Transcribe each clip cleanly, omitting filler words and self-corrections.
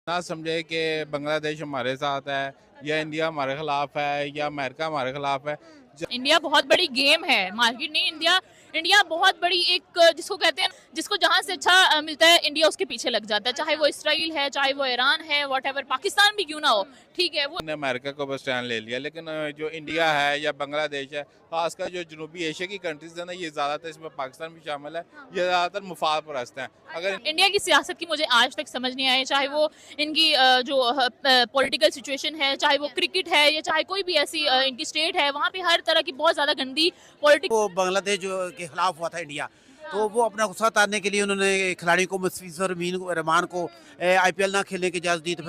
ना समझे कि बांग्लादेश हमारे साथ है या इंडिया हमारे खिलाफ है या अमेरिका हमारे खिलाफ है। इंडिया बहुत बड़ी गेम है, मार्केट नहीं। इंडिया इंडिया बहुत बड़ी एक जिसको कहते हैं, जिसको जहां से अच्छा मिलता है इंडिया उसके पीछे लग जाता है, चाहे वो इसराइल है, चाहे वो ईरान है, व्हाटएवर, पाकिस्तान भी क्यों ना हो, ठीक है वो। ने अमेरिका को बस स्टैंड ले लिया, लेकिन जो इंडिया है या बांग्लादेश है, खासकर जो जनूबी एशिया की कंट्रीज है ना, ये ज़्यादातर, इसमें पाकिस्तान भी शामिल है, ये ज़्यादातर मुफाद परस्त हैं। अगर इंडिया की सियासत की मुझे आज तक समझ नहीं आई, चाहे वो इनकी जो पॉलिटिकल सिचुएशन है, चाहे वो क्रिकेट है, या चाहे कोई भी ऐसी इनकी स्टेट है, वहाँ पे हर तरह की बहुत ज्यादा गंदी पॉलिटिक्स। वो बांग्लादेश जो के खिलाफ हुआ था इंडिया, तो वो अपना गुस्सा उतारने के लिए उन्होंने खिलाड़ी को मुस्तफिजुर रहमान को आईपीएल ना खेलने की इजाज़त दी। तो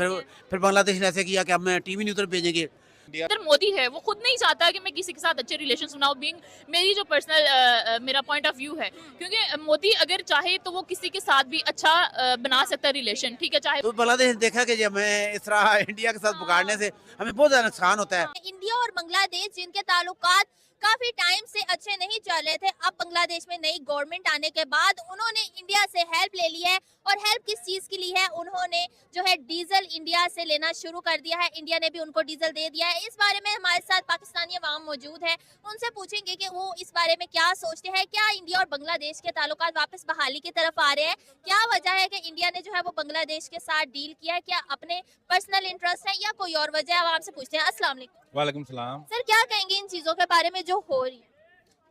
फिर बांग्लादेश ने ऐसे किया कि हम टीम ही नहीं उधर भेजेंगे। इंडिया इधर मोदी है, वो खुद नहीं चाहता कि मैं किसी के साथ अच्छे रिलेशन बनाऊं, बीइंग मेरी जो पर्सनल मेरा पॉइंट ऑफ व्यू है, क्योंकि मोदी अगर चाहे तो वो किसी के साथ भी अच्छा बना सकता है रिलेशन, ठीक है, चाहे। तो बांग्लादेश ने देखा कि जब हमें इस तरह इंडिया के साथ बिगाड़ने से हमें बहुत ज़्यादा नुकसान होता है। इंडिया और बांग्लादेश जिनके ताल्लुकात काफी टाइम से अच्छे नहीं चल रहे थे, अब बांग्लादेश में नई गवर्नमेंट आने के बाद उन्होंने इंडिया से हेल्प ले ली है। और हेल्प किस चीज की ली है? उन्होंने जो है डीजल इंडिया से लेना शुरू कर दिया है, इंडिया ने भी उनको डीजल दे दिया है। इस बारे में हमारे साथ पाकिस्तानी अवाम मौजूद है, उनसे पूछेंगे कि वो इस बारे में क्या सोचते हैं। क्या इंडिया और बांग्लादेश के ताल्लुकात वापस बहाली की तरफ आ रहे हैं? क्या वजह है कि इंडिया ने जो है वो बांग्लादेश के साथ डील किया है? क्या अपने पर्सनल इंटरेस्ट है या कोई और वजह है? आवाम से पूछते हैं। अस्सलाम वालेकुम वालेकुम सलाम। सर, क्या कहेंगे इन चीजों के बारे में जो हो रही है?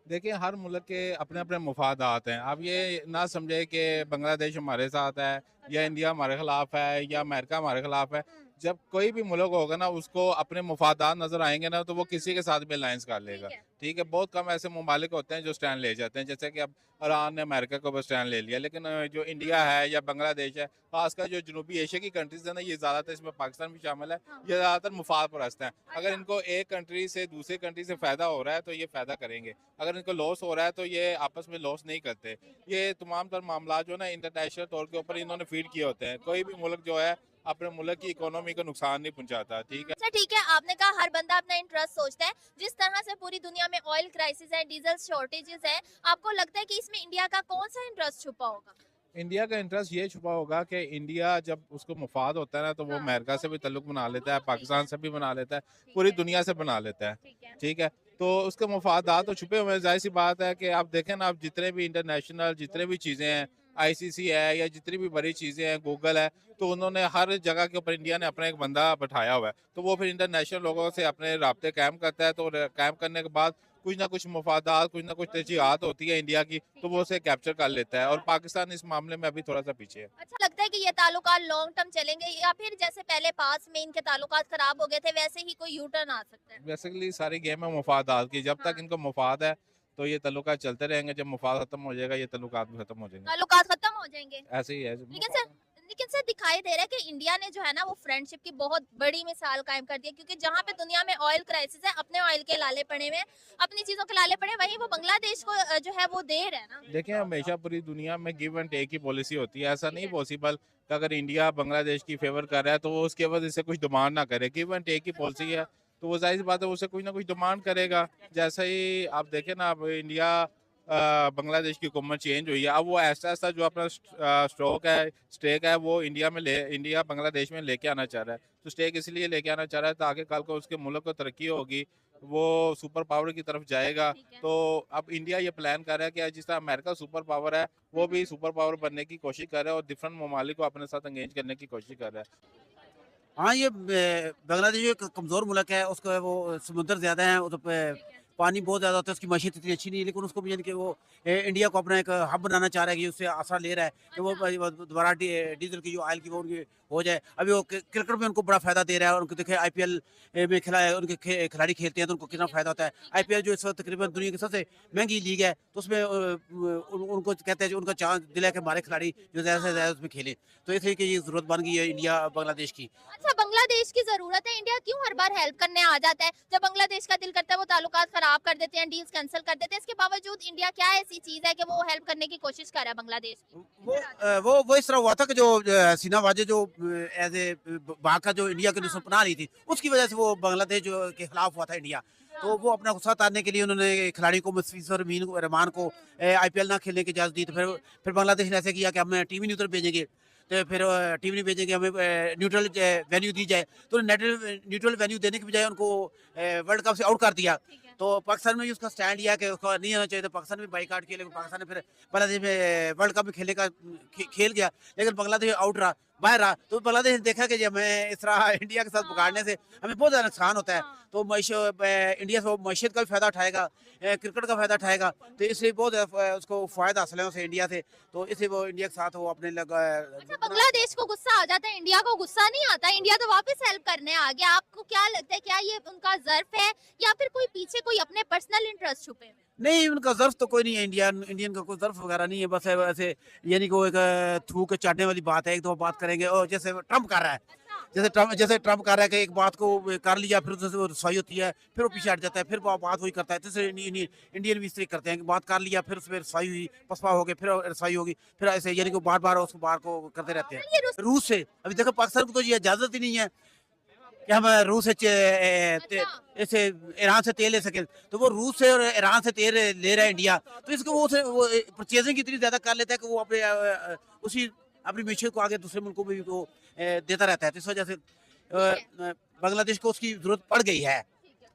देखिए, हर मुल्क के अपने अपने मुफादात हैं। आप ये ना समझे कि बांग्लादेश हमारे साथ है या इंडिया हमारे खिलाफ है या अमेरिका हमारे खिलाफ है। जब कोई भी मुल्क होगा ना, उसको अपने मुफादात नजर आएंगे ना, तो वो किसी के साथ भी अलायंस कर लेगा। ठीक है, बहुत कम ऐसे ममालिक होते हैं जो स्टैंड ले जाते हैं, जैसे कि अब ईरान ने अमेरिका को बस स्टैंड ले लिया, लेकिन जो इंडिया है या बांग्लादेश है, खासकर जो जनूबी एशिया की कंट्रीज है ना, ये ज़्यादातर, इसमें पाकिस्तान भी शामिल है, ये ज़्यादातर मुफाद परस्त हैं। अगर इनको एक कंट्री से दूसरी कंट्री से फ़ायदा हो रहा है तो ये फ़ायदा करेंगे, अगर इनको लॉस हो रहा है तो ये आपस में लॉस नहीं करते। ये तमाम तर मामला जो है ना, इंटरनेशनल तौर के ऊपर इन्होंने फीड किए होते हैं। कोई भी मुल्क जो है अपने मुल्क की इकोनॉमी को नुकसान नहीं पहुंचाता। ठीक है, अच्छा, ठीक है, आपने कहा हर बंदा अपना इंटरेस्ट सोचता है। जिस तरह से पूरी दुनिया में ऑयल क्राइसिस है, डीजल शॉर्टेजेस है, आपको लगता है कि इसमें इंडिया का कौन सा इंटरेस्ट छुपा होगा? इंडिया का इंटरेस्ट ये छुपा होगा कि इंडिया जब उसको मुफाद होता है ना, तो वो अमेरिका से भी ताल्लुक बना लेता है, पाकिस्तान से भी बना लेता है, पूरी दुनिया से बना लेता है। ठीक है। ठीक है, तो उसके मुफादात तो छुपे हुए हैं। जाहिर सी बात है कि आप देखें ना, आप जितने भी इंटरनेशनल जितने भी चीज़ें हैं, आईसीसी है या जितनी भी बड़ी चीज़ें हैं, गूगल है, तो उन्होंने हर जगह के ऊपर इंडिया ने अपना एक बंदा बैठाया हुआ है। तो वो फिर इंटरनेशनल लोगों से अपने राब्ते कायम करता है, तो कायम करने के बाद कुछ ना कुछ मुफादात, कुछ ना कुछ तरजीहात होती है इंडिया की, तो वो उसे कैप्चर कर लेता है। और पाकिस्तान इस मामले में अभी थोड़ा सा पीछे है। अच्छा, लगता है कि ये ताल्लुकात लॉन्ग टर्म चलेंगे या फिर जैसे पहले पास में इनके ताल्लुकात खराब हो गए थे वैसे ही कोई यू टर्न आ सकता है? बेसिकली सारी गेम है मुफादात की। जब तक हाँ। इनको मुफाद है तो ये तल्लुकात चलते रहेंगे, जब मुफाद खत्म हो जाएगा ये तल्लुकात भी खत्म हो जाएंगे। ताल्लुकात खत्म हो जाएंगे। ऐसे ही है। लेकिन सर दिखाई दे रहा है कि इंडिया ने जो है ना वो फ्रेंडशिप की बहुत बड़ी मिसाल कायम कर दी है, क्योंकि जहाँ पे दुनिया में ऑयल क्राइसिस है, अपने ऑयल के लाले पड़े हुए हैं, अपनी चीजों के लाले पड़े हैं, वहीं वो बांग्लादेश को जो है वो दे रहे हैं ना। देखिए, हमेशा पूरी दुनिया में गिव एंड टेक की पॉलिसी होती है। ऐसा नहीं पॉसिबल कि अगर इंडिया बांग्लादेश की फेवर कर रहा है तो वो उसके वजह से कुछ डिमांड ना करे। गिव एंड टेक की पॉलिसी है, तो वो जाहिर सी बात है उससे कुछ ना कुछ डिमांड करेगा। जैसे ही आप देखें ना, अब इंडिया बांग्लादेश की हुकूमत चेंज हुई है, अब वो ऐसा ऐसा जो अपना स्टेक है वो इंडिया बांग्लादेश में लेके आना चाह रहा है। तो स्टेक इसलिए लेके आना चाह रहा है ताकि कल को उसके मुल्क को तरक्की होगी, वो सुपर पावर की तरफ जाएगा। ठीक है। तो अब इंडिया ये प्लान कर रहा है कि जिस तरह अमेरिका सुपर पावर है, वो भी सुपर पावर बनने की कोशिश कर रहा है और डिफरेंट ममालिक को अपने साथ एंगेज करने की कोशिश कर रहा है। हाँ, ये बांग्लादेश जो एक कमज़ोर मुल्क है, उसका वो समुंदर ज़्यादा है, उधर पे पानी बहुत ज़्यादा होता है, उसकी माशियत इतनी अच्छी नहीं है, लेकिन उसको भी यानी कि वो इंडिया को अपना एक हब बनाना चाह रहा है कि उससे आसरा ले रहा है कि वो दोबारा डीजल की जो ऑयल की वो उनकी हो जाए। अभी वो क्रिकेट में उनको बड़ा फ़ायदा दे रहा है, और उनको देखे आईपीएल में खिला है, उनके खिलाड़ी खेलते हैं तो उनको कितना फ़ायदा होता है। आईपीएल जो इस वक्त तकरीबन दुनिया की सबसे महंगी लीग है, तो उसमें उनको कहते हैं जो उनका चांस दिल है कि हमारे खिलाड़ी जो ज़्यादा से ज़्यादा उसमें खेलें। तो इसलिए कि ये ज़रूरत बन गई है इंडिया बांग्लादेश की। अच्छा, बांग्लादेश की जरूरत है, इंडिया क्यों हर बार हेल्प करने आ जाता है? जब बांग्लादेश का दिल करता है वो ताल्लुकात खराब कर देते हैं, डील्स कैंसिल कर देते हैं, इसके बावजूद इंडिया क्या ऐसी चीज है कि वो हेल्प करने की कोशिश कर रहा है बांग्लादेश की? वो इस तरह हुआ था कि जो हसीना वाजे जो एज ए वहाँ का जो इंडिया के दुश्मन बना रही थी, उसकी वजह से वो बांग्लादेश जो के खिलाफ हुआ था इंडिया। तो वो अपना गुस्सा उतारने के लिए उन्होंने खिलाड़ी को मुस्तफिजुर रहमान को आईपीएल ना खेलने की इजाज़त दी। तो फिर बांग्लादेश ने ऐसे किया कि हम टीम ही नहीं उधर भेजेंगे। तो फिर टीम नहीं भेजेंगे, हमें न्यूट्रल वेन्यू दी जाए। तो न्यूट्रल वेन्यू देने के बजाय उनको वर्ल्ड कप से आउट कर दिया। तो पाकिस्तान में भी उसका स्टैंड लिया कि उसका नहीं होना चाहिए, तो पाकिस्तान में बाइकाट किया, लेकिन पाकिस्तान ने फिर बांग्लादेश में वर्ल्ड कप में खेल गया, लेकिन बांग्लादेश आउट रहा, बाहर रहा। तो बांग्लादेश ने देखा कि हमें इस तरह इंडिया के साथ बिगाड़ने से हमें बहुत ज़्यादा नुकसान होता है। तो इंडिया से मैशियत का भी फायदा उठाएगा, क्रिकेट का फायदा उठाएगा, तो इसलिए बहुत उसको फ़ायदा हासिल है उसे इंडिया से। तो इसलिए वो इंडिया के साथ वो अपने अच्छा, बांग्लादेश को गुस्सा आ जाता है, इंडिया को गुस्सा नहीं आता? इंडिया तो वापस हेल्प करने आ गया। आपको क्या लगता है, क्या ये उनका ज़र्फ है या फिर कोई पीछे कोई अपने पर्सनल इंटरेस्ट छुपे हुए? नहीं, उनका ज़र्फ तो कोई नहीं है, इंडियन का कोई ज़र्फ वगैरह नहीं है। बस ऐसे यानी कि वो एक थू के चाटने वाली बात है, एक दो बात करेंगे। और जैसे ट्रम्प कर रहा है, जैसे ट्रम्प कर रहा है कि एक बात को कर लिया, फिर उससे वो रसवाई होती है, फिर वो पीछे हट जाता है, फिर वो बात वही करता है। जैसे इंडियन भी इस तरह करते हैं कि बात कर लिया, फिर उसमें रसवाई हुई, पसपा हो गए, फिर रसवाई होगी, फिर ऐसे यानी कि बार बार उसको बार को करते रहते हैं। रूस से अभी देखो, पाकिस्तान को तो ये इजाज़त ही नहीं है कि हम रूस से ऐसे ईरान से तेल ले सकें। तो वो रूस से और ईरान से तेल ले रहा है इंडिया, तो इसको वो परचेजिंग इतनी ज़्यादा कर लेता है कि वो उसी अपनी मीशत को आगे दूसरे मुल्कों में भी वो देता रहता है। तो इस वजह से बांग्लादेश को उसकी ज़रूरत पड़ गई है,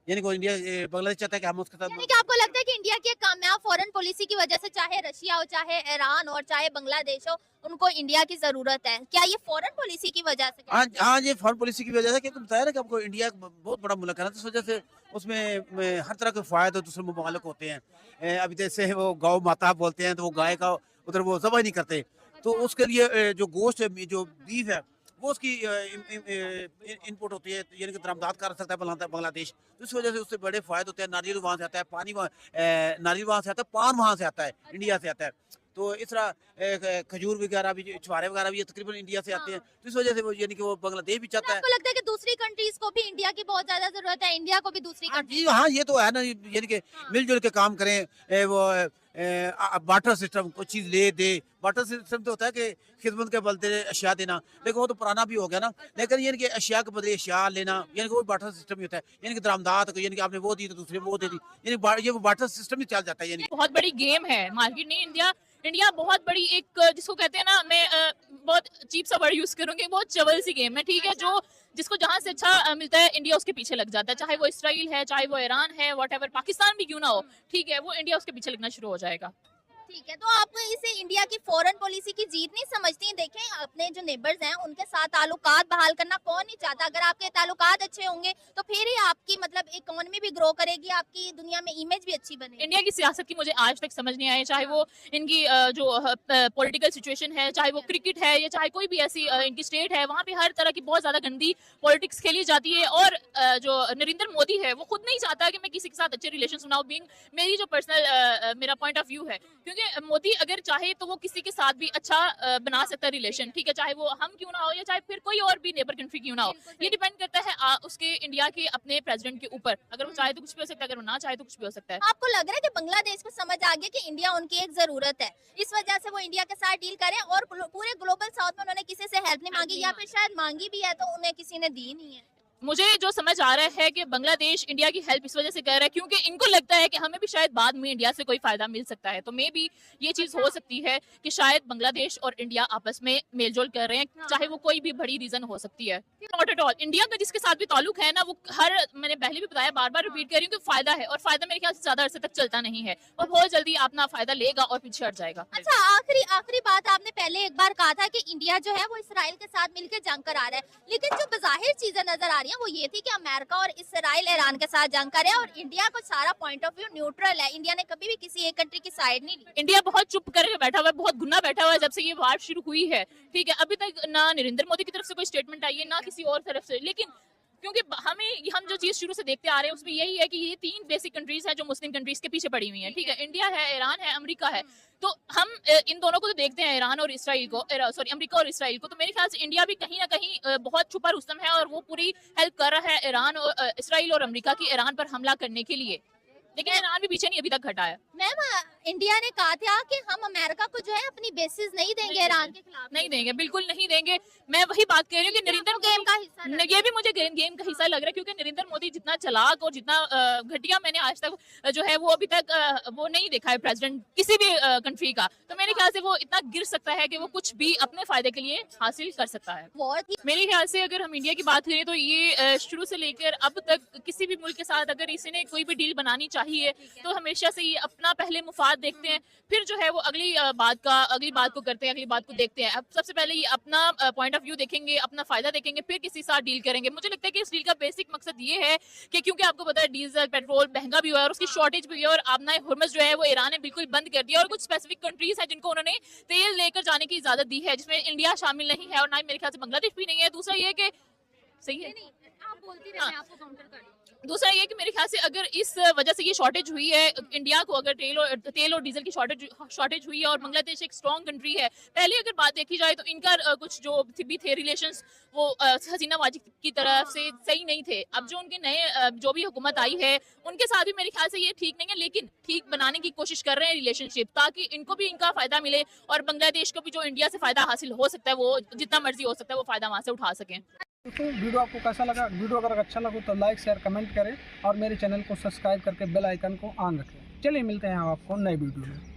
यानी कि इंडिया बांग्लादेश चाहता है कि हम उसके साथ। यानी कि आपको लगता है कि इंडिया की एक कामयाब फॉरेन पॉलिसी की वजह से, चाहे रशिया हो, चाहे ईरान और चाहे बांग्लादेश हो, उनको इंडिया की जरूरत है? क्या ये फॉरेन पॉलिसी की वजह से? हाँ, ये फॉरेन पॉलिसी की वजह से, क्योंकि बताया ना कि आपको इंडिया बहुत बड़ा मुल्क है ना, तो इस वजह से उसमें हर तरह के फ़ायदे दूसरे मुमालिक होते हैं। अभी जैसे वो गौ माता बोलते हैं, तो वो गाय का उधर वो ज़बह नहीं करते, तो उसके लिए जो गोश्त है, जो बीफ है, वो उसकी इनपुट होती है, यानी कि दरामदात कर सकता है बांग्लादेश। तो इस वजह से उससे बड़े फ़ायदे होते हैं। नारियल वहाँ से आता है, नारियल वहाँ से आता है, पान वहाँ से आता है, इंडिया से आता है। तो इस तरह खजूर वगैरह भी, छुआरे वगैरह भी तकरीबन इंडिया से आते हैं। तो इस वजह से वो यानी कि वो बांग्लादेश भी चाहता है। आपको लगता है कि दूसरी कंट्रीज को भी इंडिया की बहुत ज्यादा जरूरत है, इंडिया को भी दूसरी कंट्री? हाँ, ये तो है ना, यानी कि मिलजुल के काम करें। वो बार्टर सिस्टम, कोई चीज़ ले दे। बार्टर सिस्टम तो होता है कि खिदमत के बदले अशिया देना, लेकिन वो तो पुराना भी हो गया ना। लेकिन यानी कि अशिया के बदले अशिया लेना, यानी कि वो बार्टर सिस्टम ही होता है। यानी कि दरामदात, यानी कि आपने वो दी तो दूसरे वो दे दी, यानी ये वो बार्टर सिस्टम ही चल जाता है। यानी बहुत बड़ी गेम है, मार्केट नहीं इंडिया बहुत बड़ी एक, जिसको कहते हैं ना, मैं बहुत चीप सा वर्ड यूज करूंगी, बहुत चवल सी गेम है, ठीक है। जो जिसको जहां से अच्छा मिलता है, इंडिया उसके पीछे लग जाता है, चाहे वो इसराइल है, चाहे वो ईरान है, व्हाटएवर, पाकिस्तान भी क्यों ना हो, ठीक है, वो इंडिया उसके पीछे लगना शुरू हो जाएगा। ठीक है, तो आप इसे इंडिया की फॉरेन पॉलिसी की जीत नहीं समझती हैं? देखें, अपने जो नेबर्स हैं उनके साथ ताल्लुकात बहाल करना कौन नहीं चाहता। अगर आपके ताल्लुकात अच्छे होंगे तो फिर ही आपकी मतलब इकोनॉमी भी ग्रो करेगी, आपकी दुनिया में इमेज भी अच्छी बनेगी। इंडिया की सियासत की मुझे आज तक समझ नहीं आई, चाहे वो इनकी जो पॉलिटिकल सिचुएशन है, चाहे वो क्रिकेट है, या चाहे कोई भी ऐसी इनकी स्टेट है, वहाँ पे हर तरह की बहुत ज्यादा गंदी पॉलिटिक्स खेली जाती है। और जो नरेंद्र मोदी है, वो खुद नहीं चाहता कि मैं किसी के साथ अच्छे रिलेशन बनाऊं, बीइंग मेरी जो पर्सनल मेरा पॉइंट ऑफ व्यू है। क्योंकि मोदी अगर चाहे तो वो किसी के साथ भी अच्छा बना सकता है रिलेशन, ठीक है, चाहे वो हम क्यों ना हो या चाहे फिर कोई और भी नेबर कंट्री क्यों ना हो। ये डिपेंड करता है उसके इंडिया के अपने प्रेसिडेंट के ऊपर। अगर वो चाहे तो कुछ भी हो सकता है, अगर वो ना चाहे तो कुछ भी हो सकता है। आपको लग रहा है कि बांग्लादेश को समझ आ गया कि इंडिया उनकी एक जरूरत है, इस वजह से वो इंडिया के साथ डील करें, और पूरे ग्लोबल साउथ में उन्होंने किसी से हेल्प नहीं मांगी, या फिर शायद मांगी भी है तो उन्हें किसी ने दी नहीं है? मुझे जो समझ आ रहा है कि बांग्लादेश इंडिया की हेल्प इस वजह से कर रहा है क्योंकि इनको लगता है कि हमें भी शायद बाद में इंडिया से कोई फायदा मिल सकता है। तो मे भी ये चीज हो सकती है कि शायद बांग्लादेश और इंडिया आपस में मेलजोल कर रहे हैं, चाहे वो कोई भी बड़ी रीजन हो सकती है। Not at all. इंडिया का जिसके साथ भी ताल्लुक है ना, वो मैंने पहले भी बताया, बार बार रिपीट कर रही हूँ कि फायदा है, और फायदा मेरे ख्याल से ज्यादा अरसे तक चलता नहीं है, और बहुत जल्दी अपना फायदा लेगा और पीछे हट जाएगा। अच्छा, आखिरी बात, आपने पहले एक बार कहा था कि इंडिया जो है वो इसराइल के साथ मिलकर जंग करा रहा है, लेकिन जो बज़ाहिर चीजें नजर आ रही हैं वो ये थी कि अमेरिका और इसराइल ईरान के साथ जंग करे, और इंडिया को सारा पॉइंट ऑफ व्यू न्यूट्रल है। इंडिया ने कभी भी किसी एक कंट्री की साइड नहीं ली। इंडिया बहुत चुप करके बैठा हुआ है, बहुत गुन्ना बैठा हुआ है जब से ये वार शुरू हुई है, ठीक है। अभी तक ना नरेंद्र मोदी की तरफ से कोई स्टेटमेंट आई है, ना किसी और तरफ से। लेकिन क्योंकि हम जो चीज शुरू से देखते आ रहे हैं उसमें यही है कि ये 3 बेसिक कंट्रीज हैं जो मुस्लिम कंट्रीज के पीछे पड़ी हुई हैं, ठीक है। इंडिया है, ईरान है, अमेरिका है। तो हम इन दोनों को तो देखते हैं, ईरान और इसराइल को, सॉरी अमेरिका और इसराइल को। तो मेरे ख्याल से इंडिया भी कहीं ना कहीं बहुत छुपा रुस्तम है, और वो पूरी हेल्प कर रहा है ईरान और इसराइल और अमेरिका की ईरान पर हमला करने के लिए। लेकिन ईरान भी पीछे नहीं अभी तक हटा है। मैम, इंडिया ने कहा था कि हम अमेरिका को जो है अपनी बेसिस नहीं देंगे ईरान के खिलाफ। नहीं देंगे, बिल्कुल नहीं देंगे। मैं वही बात कह रही हूँ कि ये भी मुझे गेम का हिस्सा लग रहा है, क्योंकि नरेंद्र मोदी जितना चालाक और जितना घटिया मैंने आज तक जो है वो अभी तक वो नहीं देखा है प्रेसिडेंट किसी भी कंट्री का। तो मेरे ख्याल से वो इतना गिर सकता है कि वो कुछ भी अपने फायदे के लिए हासिल कर सकता है। मेरे ख्याल से अगर हम इंडिया की बात करें तो ये शुरू से लेकर अब तक किसी भी मुल्क के साथ अगर इसने कोई भी डील बनानी चाहिए तो हमेशा से ये अपना पहले मुफाद देखते हैं, फिर जो है वो अगली बात को करते हैं, अगली बात को देखते हैं। अब सबसे पहले ये अपना पॉइंट ऑफ व्यू देखेंगे, अपना फायदा देखेंगे, फिर किसी साथ डील करेंगे। मुझे लगता है कि इस डील का बेसिक मकसद ये है कि क्योंकि आपको पता है डीजल पेट्रोल महंगा भी हुआ है और उसकी शॉर्टेज भी हुई है, और आपना हुर्मुज़ जो है वो ईरान ने बिल्कुल बंद कर दिया, और कुछ स्पेसिफिक कंट्रीज है जिनको उन्होंने तेल लेकर जाने की इजाजत दी है, जिसमें इंडिया शामिल नहीं है और ना ही मेरे ख्याल से बांग्लादेश भी नहीं है। दूसरा ये कि सही है, आप बोलती रहे, मैं आपको काउंटर कर रही हूँ। दूसरा ये कि मेरे ख्याल से अगर इस वजह से ये शॉर्टेज हुई है इंडिया को, अगर तेल और डीजल की शॉर्टेज हुई है और बांग्लादेश एक स्ट्रॉन्ग कंट्री है, पहले अगर बात देखी जाए तो इनका कुछ जो भी थे रिलेशंस वो हसीना वाजिद की तरफ से सही नहीं थे। अब जो उनके नए जो भी हुकूमत आई है उनके साथ भी मेरे ख्याल से ये ठीक नहीं है, लेकिन ठीक बनाने की कोशिश कर रहे हैं रिलेशनशिप, ताकि इनको भी इनका फायदा मिले और बांग्लादेश को भी जो इंडिया से फायदा हासिल हो सकता है वो जितना मर्जी हो सकता है वो फायदा वहाँ से उठा सकें। दोस्तों वीडियो आपको कैसा लगा? वीडियो अगर अच्छा लगा तो लाइक शेयर कमेंट करें और मेरे चैनल को सब्सक्राइब करके बेल आइकन को ऑन रखें। चलिए मिलते हैं आपको नए वीडियो में।